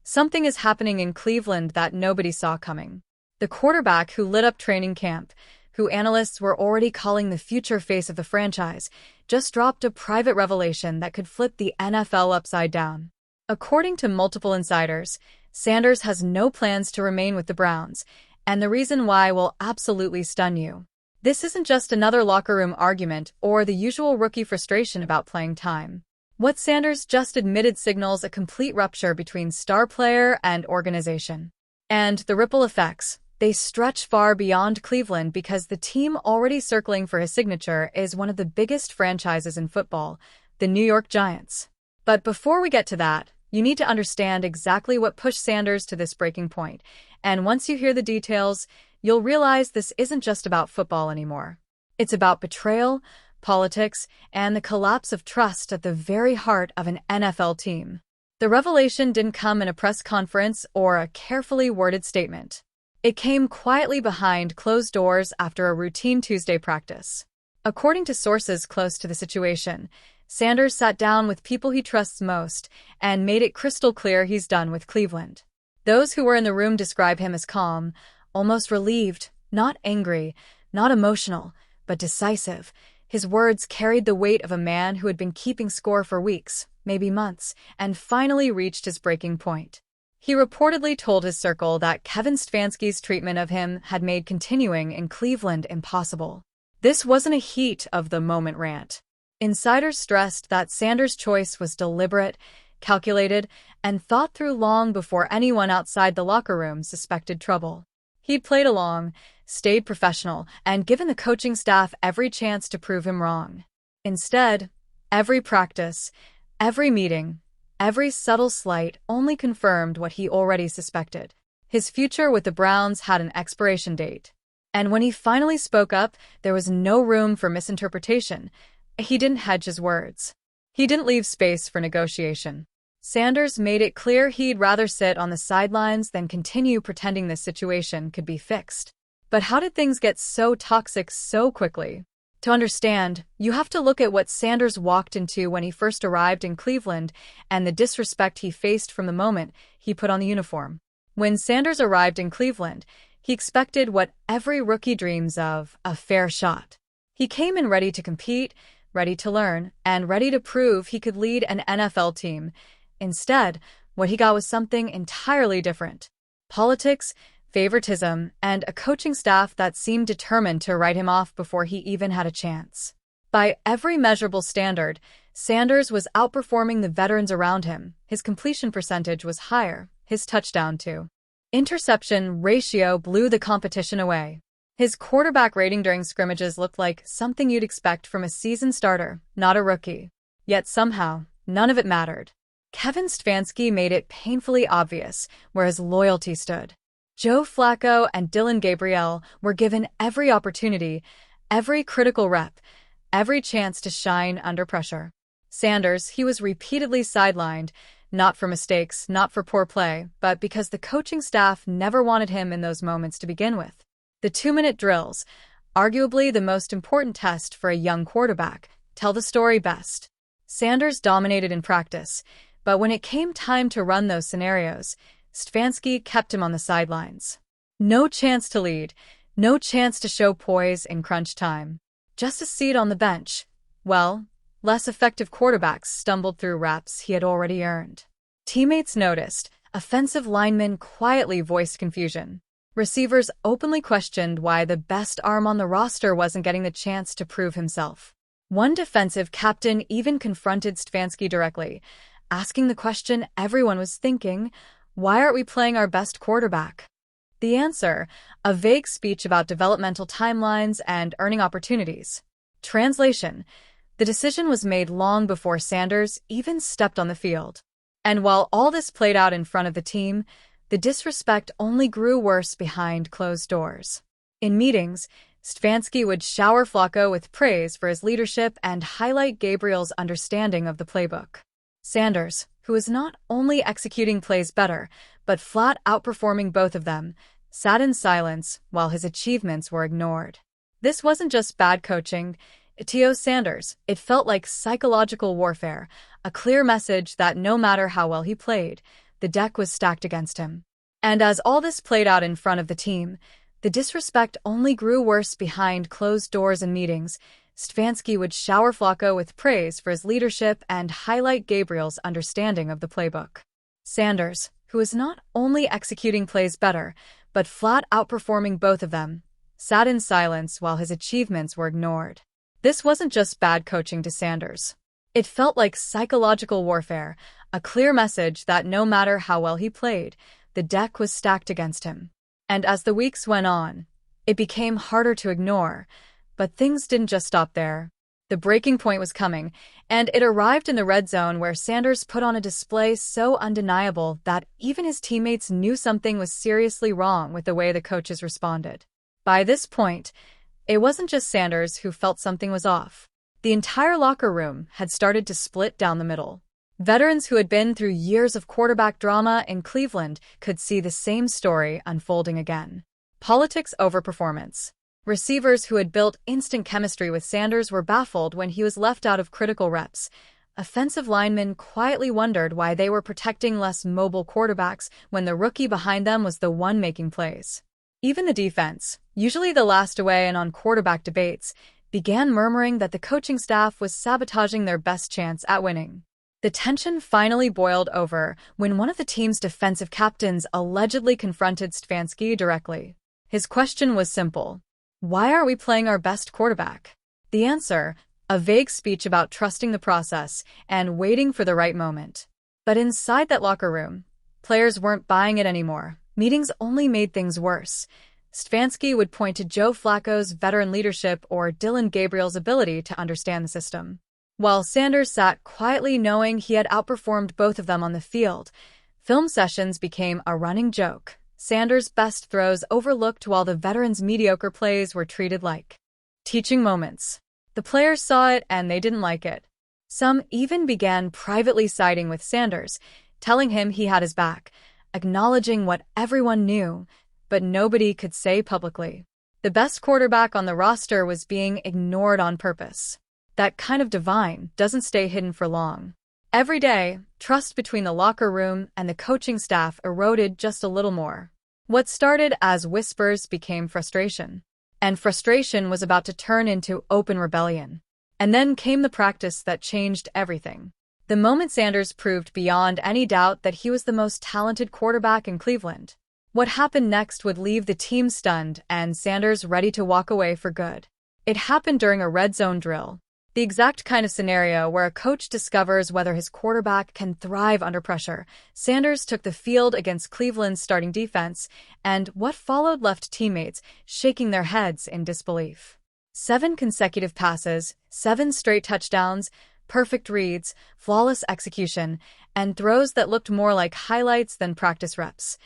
Something is happening in Cleveland that nobody saw coming. The quarterback who lit up training camp, who analysts were already calling the future face of the franchise, just dropped a private revelation that could flip the NFL upside down. According to multiple insiders, Sanders has no plans to remain with the Browns, and the reason why will absolutely stun you. This isn't just another locker room argument or the usual rookie frustration about playing time. What Sanders just admitted signals a complete rupture between star player and organization. And the ripple effects, they stretch far beyond Cleveland because the team already circling for his signature is one of the biggest franchises in football, the New York Giants. But before we get to that, you need to understand exactly what pushed Sanders to this breaking point. And once you hear the details, you'll realize this isn't just about football anymore. It's about betrayal, politics, and the collapse of trust at the very heart of an NFL team. The revelation didn't come in a press conference or a carefully worded statement. It came quietly behind closed doors after a routine Tuesday practice. According to sources close to the situation, Sanders sat down with people he trusts most and made it crystal clear he's done with Cleveland. Those who were in the room describe him as calm, almost relieved, not angry, not emotional, but decisive. His words carried the weight of a man who had been keeping score for weeks, maybe months, and finally reached his breaking point. He reportedly told his circle that Kevin Stefanski's treatment of him had made continuing in Cleveland impossible. This wasn't a heat-of-the-moment rant. Insiders stressed that Sanders' choice was deliberate, calculated, and thought through long before anyone outside the locker room suspected trouble. He'd played along, stayed professional, and given the coaching staff every chance to prove him wrong. Instead, every practice, every meeting, every subtle slight only confirmed what he already suspected. His future with the Browns had an expiration date. And when he finally spoke up, there was no room for misinterpretation. He didn't hedge his words. He didn't leave space for negotiation. Sanders made it clear he'd rather sit on the sidelines than continue pretending this situation could be fixed. But how did things get so toxic so quickly? To understand, you have to look at what Sanders walked into when he first arrived in Cleveland and the disrespect he faced from the moment he put on the uniform. When Sanders arrived in Cleveland, he expected what every rookie dreams of, a fair shot. He came in ready to compete, ready to learn, and ready to prove he could lead an NFL team. Instead, what he got was something entirely different. Politics, favoritism, and a coaching staff that seemed determined to write him off before he even had a chance. By every measurable standard, Sanders was outperforming the veterans around him. His completion percentage was higher, his touchdown-to interception ratio blew the competition away. His quarterback rating during scrimmages looked like something you'd expect from a seasoned starter, not a rookie. Yet somehow, none of it mattered. Kevin Stefanski made it painfully obvious where his loyalty stood. Joe Flacco and Dylan Gabriel were given every opportunity, every critical rep, every chance to shine under pressure. Sanders, he was repeatedly sidelined, not for mistakes, not for poor play, but because the coaching staff never wanted him in those moments to begin with. The 2-minute drills, arguably the most important test for a young quarterback, tell the story best. Sanders dominated in practice, but when it came time to run those scenarios, Stefanski kept him on the sidelines. No chance to lead, no chance to show poise in crunch time. Just a seat on the bench. Well, less effective quarterbacks stumbled through reps he had already earned. Teammates noticed. Offensive linemen quietly voiced confusion. Receivers openly questioned why the best arm on the roster wasn't getting the chance to prove himself. One defensive captain even confronted Stefanski directly, asking the question everyone was thinking, why aren't we playing our best quarterback? The answer, a vague speech about developmental timelines and earning opportunities. Translation, the decision was made long before Sanders even stepped on the field. And while all this played out in front of the team, the disrespect only grew worse behind closed doors. In meetings, Stefanski would shower Flacco with praise for his leadership and highlight Gabriel's understanding of the playbook. Sanders, who was not only executing plays better, but flat outperforming both of them, sat in silence while his achievements were ignored. This wasn't just bad coaching. To Sanders, it felt like psychological warfare, a clear message that no matter how well he played, the deck was stacked against him. And as all this played out in front of the team, the disrespect only grew worse behind closed doors and meetings. Stefanski would shower Flacco with praise for his leadership and highlight Gabriel's understanding of the playbook. Sanders, who was not only executing plays better, but flat outperforming both of them, sat in silence while his achievements were ignored. This wasn't just bad coaching to Sanders. It felt like psychological warfare, a clear message that no matter how well he played, the deck was stacked against him. And as the weeks went on, it became harder to ignore. But things didn't just stop there. The breaking point was coming, and it arrived in the red zone where Sanders put on a display so undeniable that even his teammates knew something was seriously wrong with the way the coaches responded. By this point, it wasn't just Sanders who felt something was off. The entire locker room had started to split down the middle. Veterans who had been through years of quarterback drama in Cleveland could see the same story unfolding again. Politics over performance. Receivers who had built instant chemistry with Sanders were baffled when he was left out of critical reps. Offensive linemen quietly wondered why they were protecting less mobile quarterbacks when the rookie behind them was the one making plays. Even the defense, usually the last away in on quarterback debates, began murmuring that the coaching staff was sabotaging their best chance at winning. The tension finally boiled over when one of the team's defensive captains allegedly confronted Stefanski directly. His question was simple. Why aren't we playing our best quarterback? The answer, a vague speech about trusting the process and waiting for the right moment. But inside that locker room, players weren't buying it anymore. Meetings only made things worse. Stefanski would point to Joe Flacco's veteran leadership or Dillon Gabriel's ability to understand the system, while Sanders sat quietly knowing he had outperformed both of them on the field. Film sessions became a running joke. Sanders' best throws overlooked while the veterans' mediocre plays were treated like teaching moments. The players saw it and they didn't like it. Some even began privately siding with Sanders, telling him he had his back, acknowledging what everyone knew, but nobody could say publicly. The best quarterback on the roster was being ignored on purpose. That kind of divine doesn't stay hidden for long. Every day, trust between the locker room and the coaching staff eroded just a little more. What started as whispers became frustration. And frustration was about to turn into open rebellion. And then came the practice that changed everything. The moment Sanders proved beyond any doubt that he was the most talented quarterback in Cleveland. What happened next would leave the team stunned and Sanders ready to walk away for good. It happened during a red zone drill. The exact kind of scenario where a coach discovers whether his quarterback can thrive under pressure. Sanders took the field against Cleveland's starting defense, and what followed left teammates shaking their heads in disbelief. 7 consecutive passes, 7 straight touchdowns, perfect reads, flawless execution, and throws that looked more like highlights than practice reps.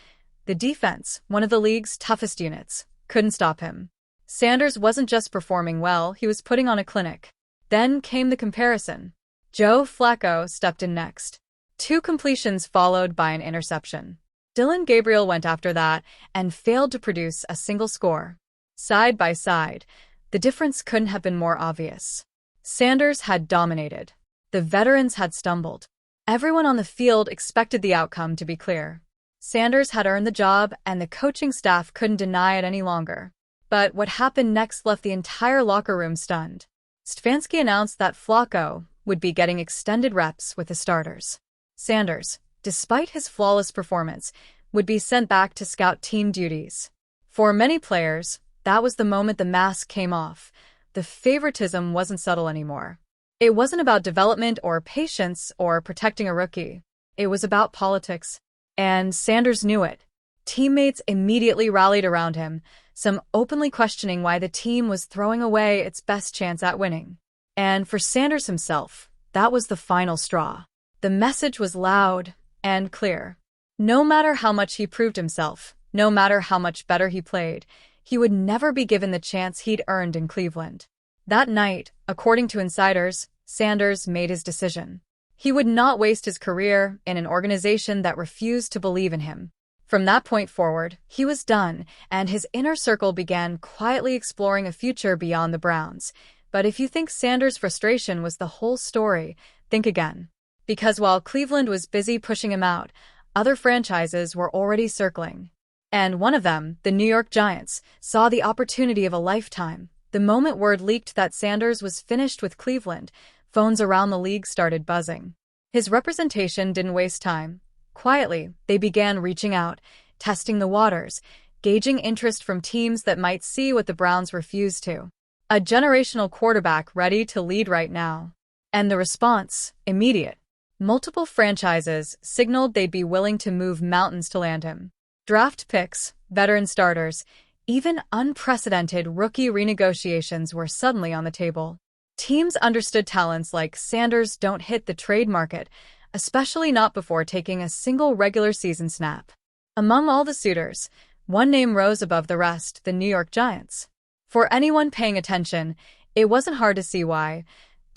The defense, one of the league's toughest units, couldn't stop him. Sanders wasn't just performing well, he was putting on a clinic. Then came the comparison. Joe Flacco stepped in next. 2 completions followed by an interception. Dillon Gabriel went after that and failed to produce a single score. Side by side, the difference couldn't have been more obvious. Sanders had dominated. The veterans had stumbled. Everyone on the field expected the outcome to be clear. Sanders had earned the job, and the coaching staff couldn't deny it any longer. But what happened next left the entire locker room stunned. Stefanski announced that Flacco would be getting extended reps with the starters. Sanders, despite his flawless performance, would be sent back to scout team duties. For many players, that was the moment the mask came off. The favoritism wasn't subtle anymore. It wasn't about development or patience or protecting a rookie. It was about politics. And Sanders knew it. Teammates immediately rallied around him, some openly questioning why the team was throwing away its best chance at winning. And for Sanders himself, that was the final straw. The message was loud and clear. No matter how much he proved himself, no matter how much better he played, he would never be given the chance he'd earned in Cleveland. That night, according to insiders, Sanders made his decision. He would not waste his career in an organization that refused to believe in him. From that point forward, he was done, and his inner circle began quietly exploring a future beyond the Browns. But if you think Sanders' frustration was the whole story, think again. Because while Cleveland was busy pushing him out, other franchises were already circling. And one of them, the New York Giants, saw the opportunity of a lifetime. The moment word leaked that Sanders was finished with Cleveland, phones around the league started buzzing. His representation didn't waste time. Quietly, they began reaching out, testing the waters, gauging interest from teams that might see what the Browns refused to. A generational quarterback ready to lead right now. And the response, immediate. Multiple franchises signaled they'd be willing to move mountains to land him. Draft picks, veteran starters, even unprecedented rookie renegotiations were suddenly on the table. Teams understood talents like Sanders don't hit the trade market, especially not before taking a single regular season snap. Among all the suitors, one name rose above the rest, the New York Giants. For anyone paying attention, it wasn't hard to see why.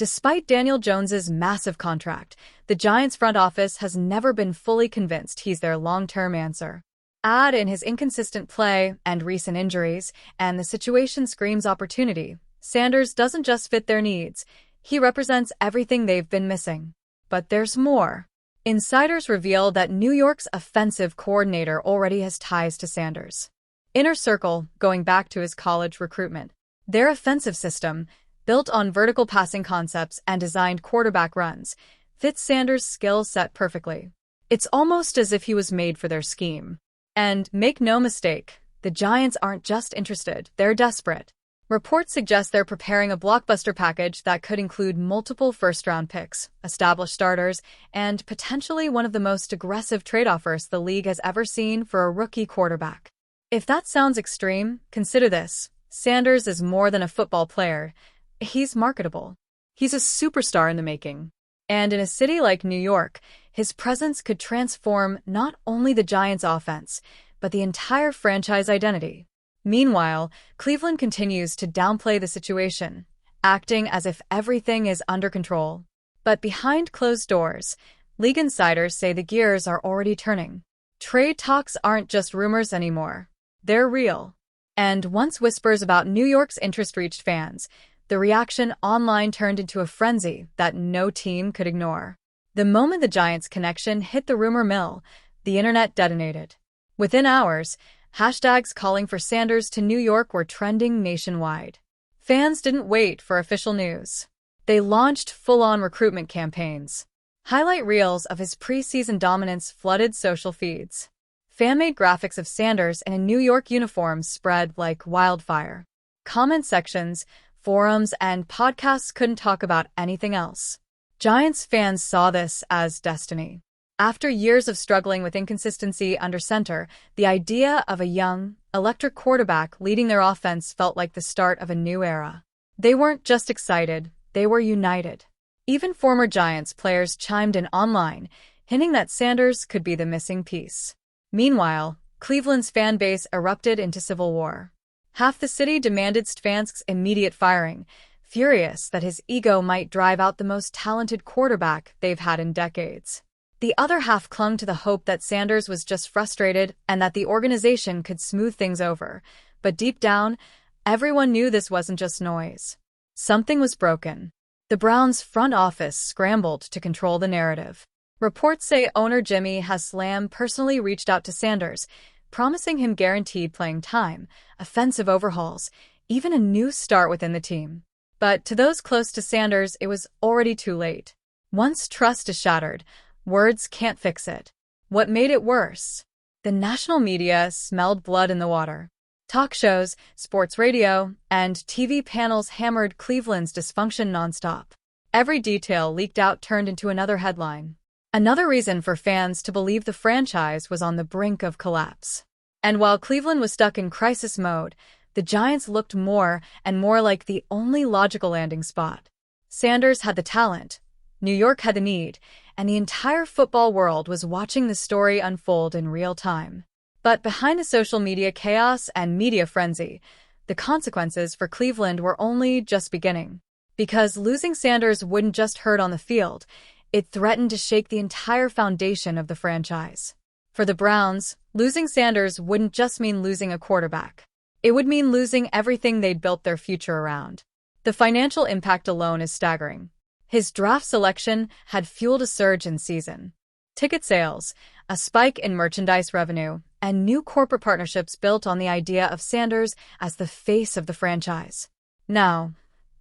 Despite Daniel Jones's massive contract, the Giants' front office has never been fully convinced he's their long-term answer. Add in his inconsistent play and recent injuries, and the situation screams opportunity. Sanders doesn't just fit their needs, he represents everything they've been missing. But there's more. Insiders reveal that New York's offensive coordinator already has ties to Sanders. Inner circle, going back to his college recruitment. Their offensive system, built on vertical passing concepts and designed quarterback runs, fits Sanders' skill set perfectly. It's almost as if he was made for their scheme. And make no mistake, the Giants aren't just interested, they're desperate. Reports suggest they're preparing a blockbuster package that could include multiple first-round picks, established starters, and potentially one of the most aggressive trade offers the league has ever seen for a rookie quarterback. If that sounds extreme, consider this. Sanders is more than a football player. He's marketable. He's a superstar in the making. And in a city like New York, his presence could transform not only the Giants' offense, but the entire franchise identity. Meanwhile, Cleveland continues to downplay the situation, acting as if everything is under control. But behind closed doors, league insiders say the gears are already turning. Trade talks aren't just rumors anymore. They're real. And once whispers about New York's interest reached fans, the reaction online turned into a frenzy that no team could ignore. The moment the Giants' connection hit the rumor mill, the internet detonated. Within hours, hashtags calling for Sanders to New York were trending nationwide. Fans didn't wait for official news. They launched full-on recruitment campaigns. Highlight reels of his preseason dominance flooded social feeds. Fan-made graphics of Sanders in a New York uniform spread like wildfire. Comment sections, forums, and podcasts couldn't talk about anything else. Giants fans saw this as destiny. After years of struggling with inconsistency under center, the idea of a young, electric quarterback leading their offense felt like the start of a new era. They weren't just excited, they were united. Even former Giants players chimed in online, hinting that Sanders could be the missing piece. Meanwhile, Cleveland's fan base erupted into civil war. Half the city demanded Stefanski's immediate firing, furious that his ego might drive out the most talented quarterback they've had in decades. The other half clung to the hope that Sanders was just frustrated and that the organization could smooth things over. But deep down, everyone knew this wasn't just noise. Something was broken. The Browns' front office scrambled to control the narrative. Reports say owner Jimmy Haslam personally reached out to Sanders, promising him guaranteed playing time, offensive overhauls, even a new start within the team. But to those close to Sanders, it was already too late. Once trust is shattered, words can't fix it. What made it worse? The national media smelled blood in the water. Talk shows, sports radio, and TV panels hammered Cleveland's dysfunction nonstop. Every detail leaked out turned into another headline. Another reason for fans to believe the franchise was on the brink of collapse. And while Cleveland was stuck in crisis mode, the Giants looked more and more like the only logical landing spot. Sanders had the talent, New York had the need, and the entire football world was watching the story unfold in real time. But behind the social media chaos and media frenzy, the consequences for Cleveland were only just beginning. Because losing Sanders wouldn't just hurt on the field, it threatened to shake the entire foundation of the franchise. For the Browns, losing Sanders wouldn't just mean losing a quarterback. It would mean losing everything they'd built their future around. The financial impact alone is staggering. His draft selection had fueled a surge in season ticket sales, a spike in merchandise revenue, and new corporate partnerships built on the idea of Sanders as the face of the franchise. Now,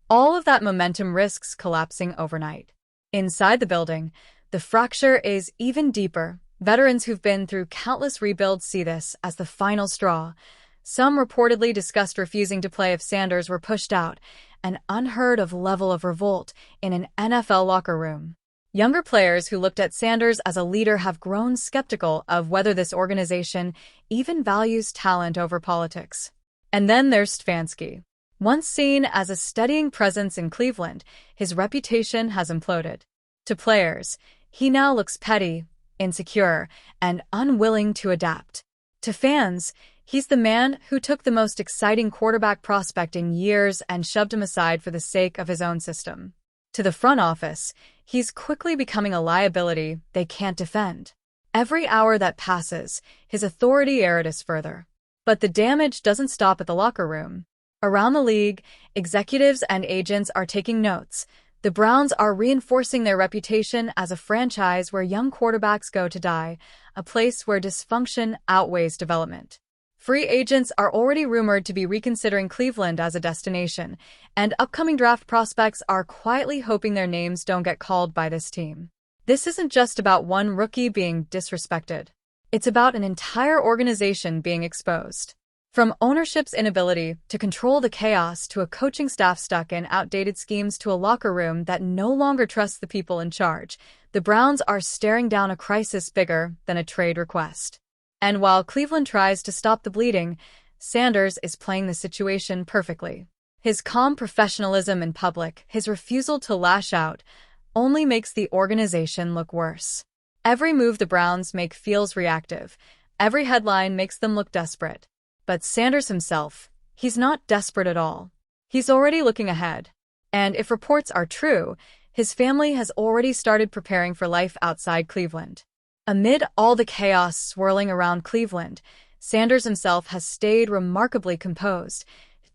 all of that momentum risks collapsing overnight. Inside the building, the fracture is even deeper. Veterans who've been through countless rebuilds see this as the final straw. Some reportedly discussed refusing to play if Sanders were pushed out, an unheard-of level of revolt in an NFL locker room. Younger players who looked at Sanders as a leader have grown skeptical of whether this organization even values talent over politics. And then there's Stefanski. Once seen as a steadying presence in Cleveland, his reputation has imploded. To players, he now looks petty, insecure, and unwilling to adapt. To fans, he's the man who took the most exciting quarterback prospect in years and shoved him aside for the sake of his own system. To the front office, he's quickly becoming a liability they can't defend. Every hour that passes, his authority erodes further. But the damage doesn't stop at the locker room. Around the league, executives and agents are taking notes. The Browns are reinforcing their reputation as a franchise where young quarterbacks go to die, a place where dysfunction outweighs development. Free agents are already rumored to be reconsidering Cleveland as a destination, and upcoming draft prospects are quietly hoping their names don't get called by this team. This isn't just about one rookie being disrespected. It's about an entire organization being exposed. From ownership's inability to control the chaos to a coaching staff stuck in outdated schemes to a locker room that no longer trusts the people in charge, the Browns are staring down a crisis bigger than a trade request. And while Cleveland tries to stop the bleeding, Sanders is playing the situation perfectly. His calm professionalism in public, his refusal to lash out, only makes the organization look worse. Every move the Browns make feels reactive. Every headline makes them look desperate. But Sanders himself, he's not desperate at all. He's already looking ahead. And if reports are true, his family has already started preparing for life outside Cleveland. Amid all the chaos swirling around Cleveland, Sanders himself has stayed remarkably composed.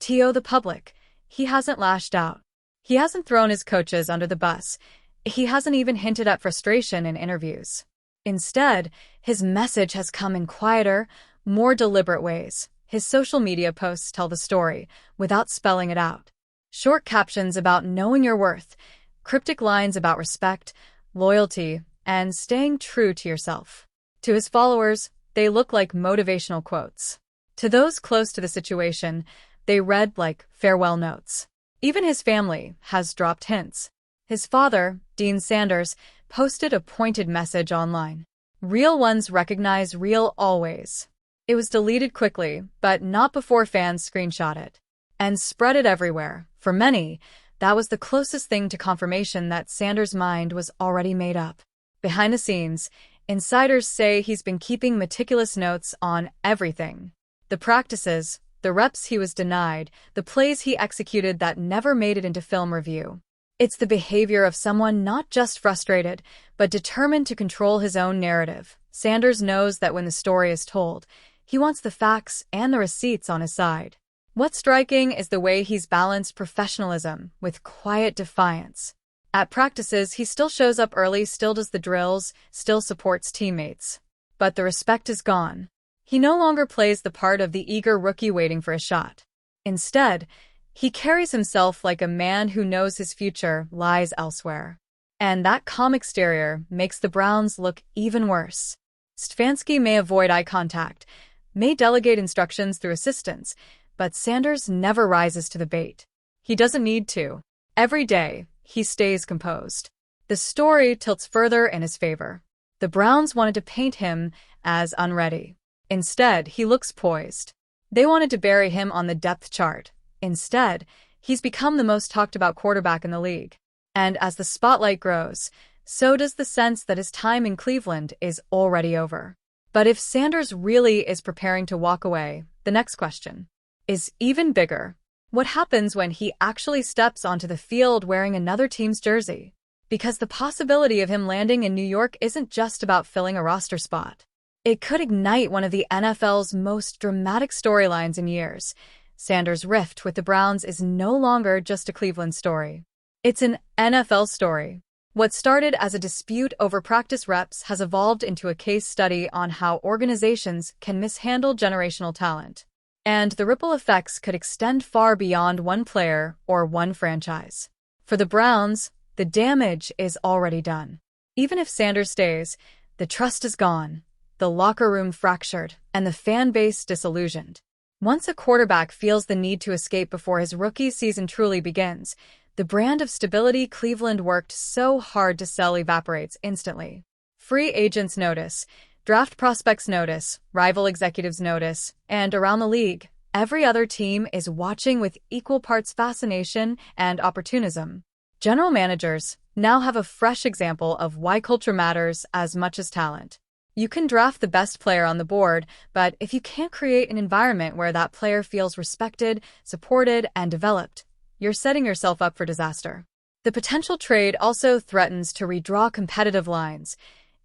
To the public, he hasn't lashed out. He hasn't thrown his coaches under the bus. He hasn't even hinted at frustration in interviews. Instead, his message has come in quieter, more deliberate ways. His social media posts tell the story, without spelling it out. Short captions about knowing your worth, cryptic lines about respect, loyalty, and staying true to yourself. To his followers, they look like motivational quotes. To those close to the situation, they read like farewell notes. Even his family has dropped hints. His father, Dean Sanders, posted a pointed message online. Real ones recognize real always. It was deleted quickly, but not before fans screenshot it and spread it everywhere. For many, that was the closest thing to confirmation that Sanders' mind was already made up. Behind the scenes, insiders say he's been keeping meticulous notes on everything. The practices, the reps he was denied, the plays he executed that never made it into film review. It's the behavior of someone not just frustrated, but determined to control his own narrative. Sanders knows that when the story is told, he wants the facts and the receipts on his side. What's striking is the way he's balanced professionalism with quiet defiance. At practices, he still shows up early, still does the drills, still supports teammates. But the respect is gone. He no longer plays the part of the eager rookie waiting for a shot. Instead, he carries himself like a man who knows his future lies elsewhere. And that calm exterior makes the Browns look even worse. Stefanski may avoid eye contact, may delegate instructions through assistants, but Sanders never rises to the bait. He doesn't need to. Every day, he stays composed. The story tilts further in his favor. The Browns wanted to paint him as unready. Instead, he looks poised. They wanted to bury him on the depth chart. Instead, he's become the most talked about quarterback in the league. And as the spotlight grows, so does the sense that his time in Cleveland is already over. But if Sanders really is preparing to walk away, the next question is even bigger. What happens when he actually steps onto the field wearing another team's jersey? Because the possibility of him landing in New York isn't just about filling a roster spot. It could ignite one of the NFL's most dramatic storylines in years. Sanders' rift with the Browns is no longer just a Cleveland story. It's an NFL story. What started as a dispute over practice reps has evolved into a case study on how organizations can mishandle generational talent. And the ripple effects could extend far beyond one player or one franchise. For the Browns, the damage is already done. Even if Sanders stays, the trust is gone, the locker room fractured, and the fan base disillusioned. Once a quarterback feels the need to escape before his rookie season truly begins, the brand of stability Cleveland worked so hard to sell evaporates instantly. Free agents notice, draft prospects notice, rival executives notice, and around the league, every other team is watching with equal parts fascination and opportunism. General managers now have a fresh example of why culture matters as much as talent. You can draft the best player on the board, but if you can't create an environment where that player feels respected, supported, and developed, you're setting yourself up for disaster. The potential trade also threatens to redraw competitive lines.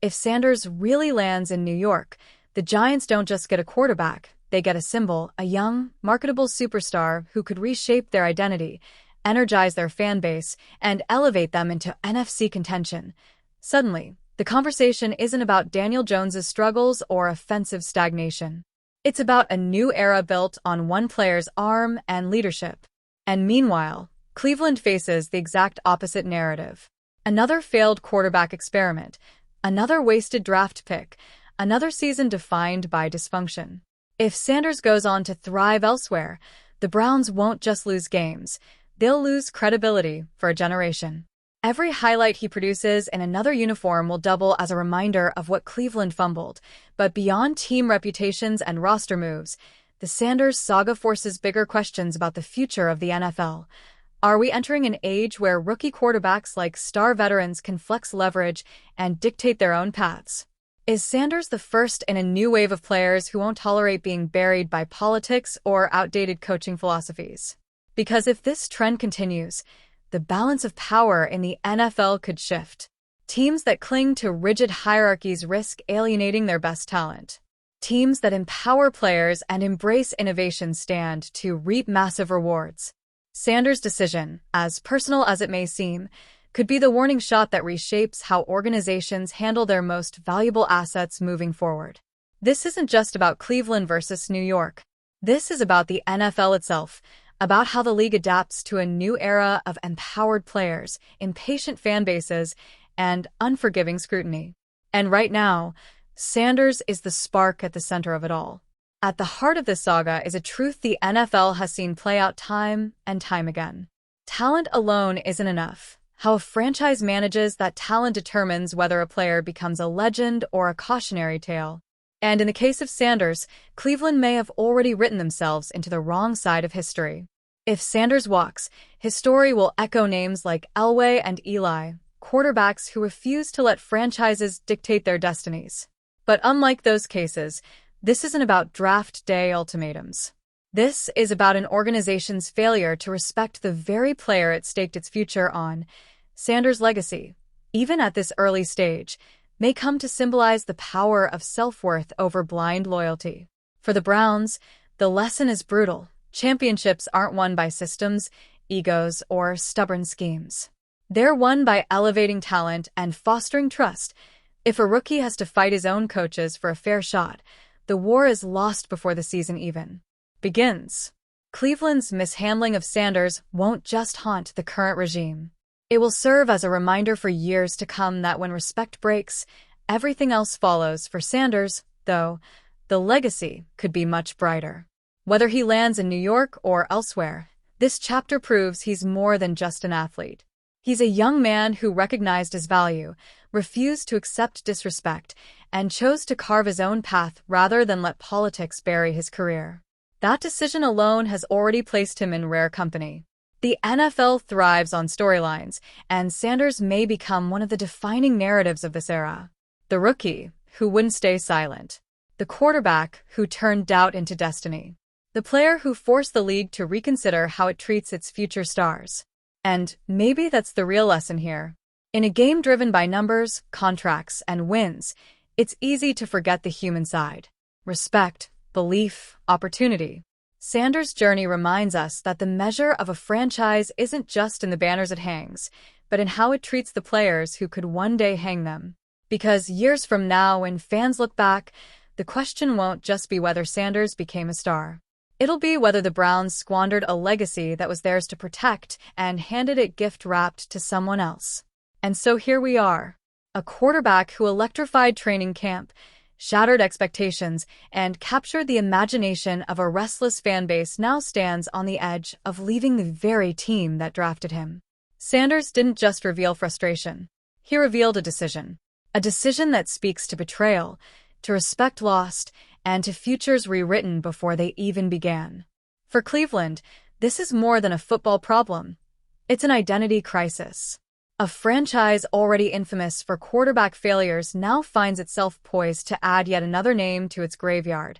If Sanders really lands in New York, the Giants don't just get a quarterback, they get a symbol, a young, marketable superstar who could reshape their identity, energize their fan base, and elevate them into NFC contention. Suddenly, the conversation isn't about Daniel Jones's struggles or offensive stagnation. It's about a new era built on one player's arm and leadership. And meanwhile, Cleveland faces the exact opposite narrative. Another failed quarterback experiment, another wasted draft pick, another season defined by dysfunction. If Sanders goes on to thrive elsewhere, the Browns won't just lose games, they'll lose credibility for a generation. Every highlight he produces in another uniform will double as a reminder of what Cleveland fumbled. But beyond team reputations and roster moves, the Sanders saga forces bigger questions about the future of the NFL. Are we entering an age where rookie quarterbacks like star veterans can flex leverage and dictate their own paths? Is Sanders the first in a new wave of players who won't tolerate being buried by politics or outdated coaching philosophies? Because if this trend continues, the balance of power in the NFL could shift. Teams that cling to rigid hierarchies risk alienating their best talent. Teams that empower players and embrace innovation stand to reap massive rewards. Sanders' decision, as personal as it may seem, could be the warning shot that reshapes how organizations handle their most valuable assets moving forward. This isn't just about Cleveland versus New York. This is about the NFL itself, about how the league adapts to a new era of empowered players, impatient fan bases, and unforgiving scrutiny. And right now, Sanders is the spark at the center of it all. At the heart of this saga is a truth the NFL has seen play out time and time again. Talent alone isn't enough. How a franchise manages that talent determines whether a player becomes a legend or a cautionary tale. And in the case of Sanders, Cleveland may have already written themselves into the wrong side of history. If Sanders walks, his story will echo names like Elway and Eli, quarterbacks who refuse to let franchises dictate their destinies. But unlike those cases, this isn't about draft day ultimatums. This is about an organization's failure to respect the very player it staked its future on. Sanders' legacy, even at this early stage, may come to symbolize the power of self-worth over blind loyalty. For the Browns, the lesson is brutal. Championships aren't won by systems, egos, or stubborn schemes. They're won by elevating talent and fostering trust. If a rookie has to fight his own coaches for a fair shot, the war is lost before the season even begins. Cleveland's mishandling of Sanders won't just haunt the current regime. It will serve as a reminder for years to come that when respect breaks, everything else follows. For Sanders, though, the legacy could be much brighter. Whether he lands in New York or elsewhere, this chapter proves he's more than just an athlete. He's a young man who recognized his value, refused to accept disrespect, and chose to carve his own path rather than let politics bury his career. That decision alone has already placed him in rare company. The NFL thrives on storylines, and Sanders may become one of the defining narratives of this era. The rookie who wouldn't stay silent. The quarterback who turned doubt into destiny. The player who forced the league to reconsider how it treats its future stars. And maybe that's the real lesson here. In a game driven by numbers, contracts, and wins, it's easy to forget the human side. Respect, belief, opportunity. Sanders' journey reminds us that the measure of a franchise isn't just in the banners it hangs. but in how it treats the players who could one day hang them. Because years from now, when fans look back, the question won't just be whether Sanders became a star. It'll be whether the Browns squandered a legacy that was theirs to protect and handed it gift-wrapped to someone else. And so here we are. A quarterback who electrified training camp, shattered expectations, and captured the imagination of a restless fan base now stands on the edge of leaving the very team that drafted him. Sanders didn't just reveal frustration. He revealed a decision. A decision that speaks to betrayal, to respect lost, and to futures rewritten before they even began. For Cleveland, this is more than a football problem. It's an identity crisis. A franchise already infamous for quarterback failures now finds itself poised to add yet another name to its graveyard.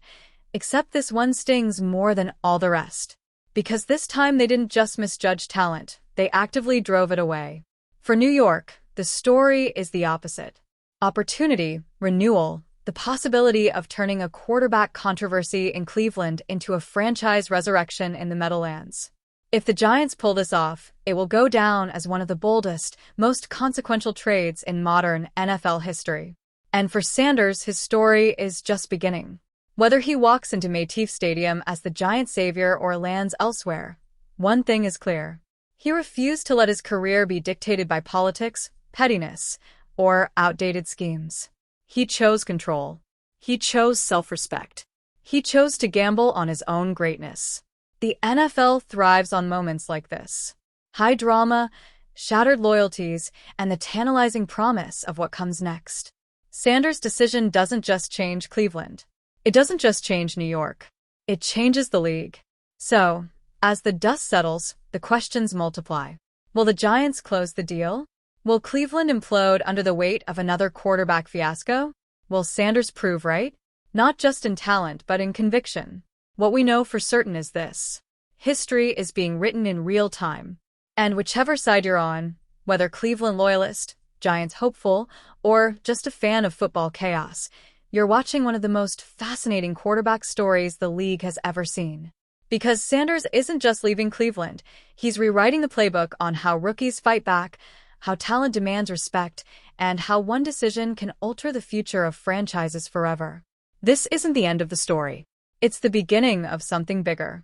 Except this one stings more than all the rest. Because this time they didn't just misjudge talent, they actively drove it away. For New York, the story is the opposite. Opportunity, renewal, the possibility of turning a quarterback controversy in Cleveland into a franchise resurrection in the Meadowlands. If the Giants pull this off, it will go down as one of the boldest, most consequential trades in modern NFL history. And for Sanders, his story is just beginning. Whether he walks into Matif Stadium as the Giant savior or lands elsewhere, one thing is clear. He refused to let his career be dictated by politics, pettiness, or outdated schemes. He chose control. He chose self-respect. He chose to gamble on his own greatness. The NFL thrives on moments like this. High drama, shattered loyalties, and the tantalizing promise of what comes next. Sanders' decision doesn't just change Cleveland. It doesn't just change New York. It changes the league. So, as the dust settles, the questions multiply. Will the Giants close the deal? Will Cleveland implode under the weight of another quarterback fiasco? Will Sanders prove right? Not just in talent, but in conviction. What we know for certain is this. History is being written in real time. And whichever side you're on, whether Cleveland loyalist, Giants hopeful, or just a fan of football chaos, you're watching one of the most fascinating quarterback stories the league has ever seen. Because Sanders isn't just leaving Cleveland, he's rewriting the playbook on how rookies fight back, how talent demands respect, and how one decision can alter the future of franchises forever. This isn't the end of the story. It's the beginning of something bigger.